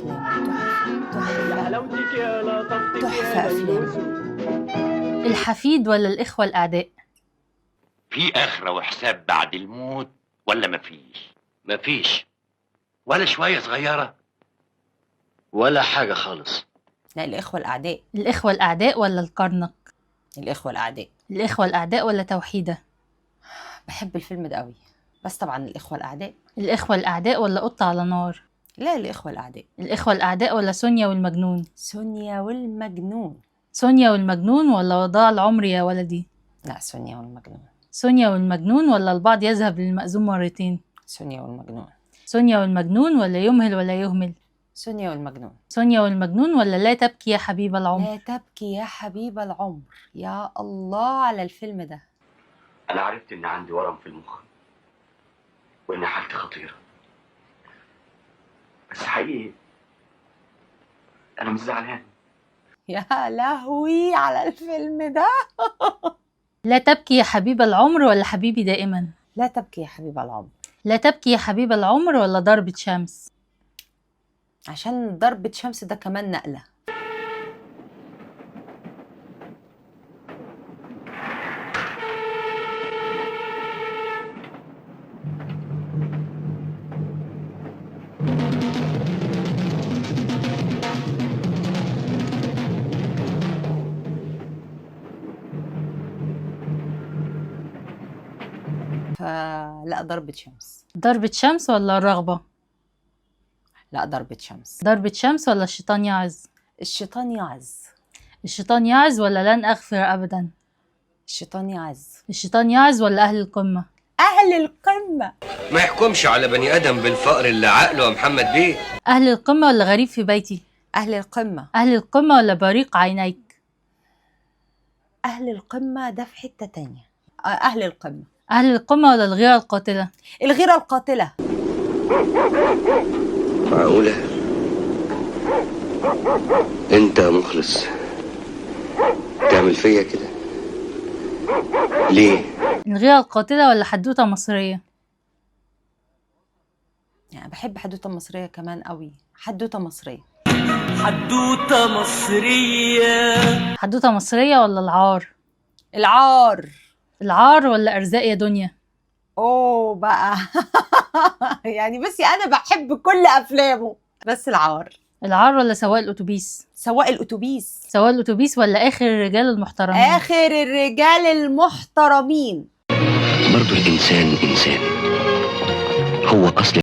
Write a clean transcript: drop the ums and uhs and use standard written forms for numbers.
أفلام تحفة يا حلاوتك يا لطفتك تحفة يا أفلام. بلوسو. الحفيد ولا الإخوة الأعداء؟ في آخرة وحساب بعد الموت ولا مفيش؟ مفيش ولا شوية صغيرة ولا حاجة خالص. لا، الإخوة الأعداء. الإخوة الأعداء ولا الكرنك؟ الإخوة الأعداء. الإخوة الأعداء ولا توحيدة؟ بحب الفيلم ده قوي، بس طبعا الإخوة الأعداء. الإخوة الأعداء ولا قطة على نار؟ لا، الإخوة الأعداء. الإخوة الأعداء ولا سونيا والمجنون؟ سونيا والمجنون. سونيا والمجنون ولا وضاع العمر يا ولدي؟ لا، سونيا والمجنون. سونيا والمجنون ولا البعض يذهب للمأذون مرتين؟ سونيا والمجنون. سونيا والمجنون ولا يمهل ولا يهمل؟ سونيا والمجنون. سونيا والمجنون ولا لا تبكي يا حبيب العمر؟ لا تبكي يا حبيب العمر. يا الله على الفيلم ده. أنا عرفت إن عندي ورم في المخ وإن حالتي خطيرة، بس حقيقي أنا مش زعلان. يا لهوي على الفيلم ده. لا تبكي يا حبيب العمر ولا حبيبي دائما؟ لا تبكي يا حبيب العمر. لا تبكي يا حبيب العمر ولا ضربة شمس؟ عشان ضربة شمس ده كمان نقلة. فلا، ضربة شمس. ضربة شمس ولا الرغبة؟ لا، ضربة شمس. ضربة شمس ولا الشيطان يعز؟ الشيطان يعز. الشيطان يعز ولا لن أغفر أبدا؟ الشيطان يعز. الشيطان يعز ولا أهل القمة؟ أهل القمة. ما يحكمش على بني آدم بالفقر اللي عقله يا محمد بيه. أهل القمة ولا غريب في بيتي؟ أهل القمة. أهل القمة ولا بريق عينيك؟ أهل القمة ده في حتة تانية. أهل القمة. أهل القمة ولا الغيرة القاتلة؟ الغيرة القاتلة. معقولة انت مخلص تعمل فيا كده ليه؟ الغيرة القاتلة ولا حدوتة مصرية؟ يعني بحب حدوتة مصرية كمان قوي. حدوتة مصرية. حدوتة مصرية. حدوتة مصرية ولا العار؟ العار. العار ولا أرزاق يا دنيا؟ اوه بقى. يعني بصي انا بحب كل افلامه، بس العار. العار ولا سواق الأتوبيس؟ سواق الاتوبيس. سواق الأتوبيس ولا آخر الرجال المحترمين؟ اخر الرجال المحترمين. برضو الإنسان إنسان، هو أصل